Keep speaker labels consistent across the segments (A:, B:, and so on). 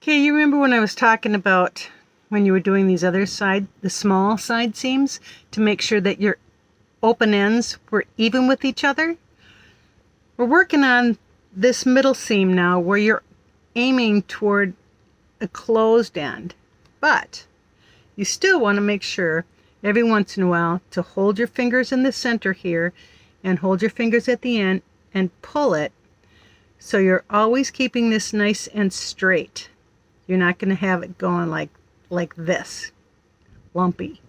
A: Okay, you remember when I was talking about when you were doing these other the small side seams, to make sure that your open ends were even with each other? We're working on this middle seam now where you're aiming toward a closed end, but you still want to make sure every once in a while to hold your fingers in the center here and hold your fingers at the end and pull it, so you're always keeping this nice and straight. You're not going to have it going like this, lumpy.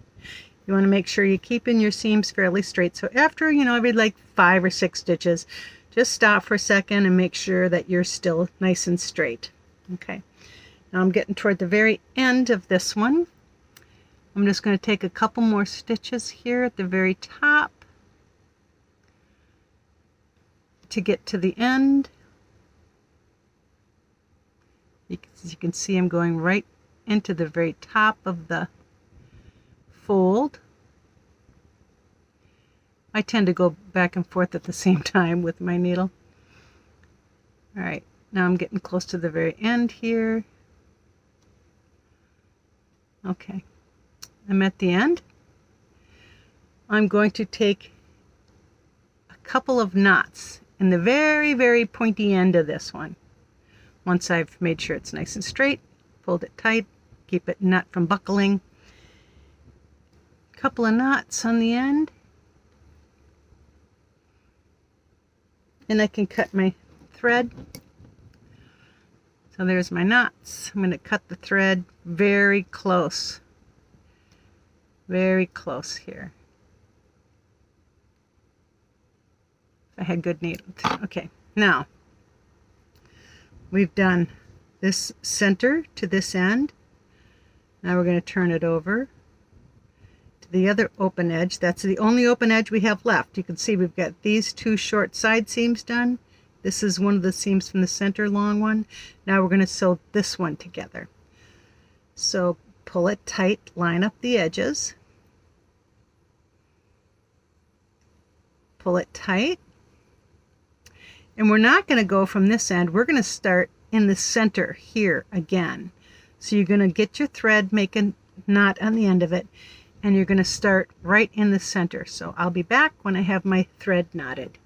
A: You want to make sure you're keeping your seams fairly straight. So after, every like 5 or 6 stitches, just stop for a second and make sure that you're still nice and straight. Okay, now I'm getting toward the very end of this one. I'm just going to take a couple more stitches here at the very top to get to the end. As you can see, I'm going right into the very top of the fold. I tend to go back and forth at the same time with my needle. All right, now I'm getting close to the very end here. Okay, I'm at the end. I'm going to take a couple of knots in the very, very pointy end of this one. Once I've made sure it's nice and straight, fold it tight, keep it not from buckling. Couple of knots on the end. And I can cut my thread. So there's my knots. I'm going to cut the thread very close. Very close here. If I had good needles. Okay, now we've done this center to this end. Now we're going to turn it over to the other open edge. That's the only open edge we have left. You can see we've got these 2 short side seams done. This is one of the seams from the center long one. Now we're going to sew this one together. So pull it tight, line up the edges. Pull it tight. And we're not going to go from this end. We're going to start in the center here again. So you're going to get your thread, make a knot on the end of it, and you're going to start right in the center. So I'll be back when I have my thread knotted.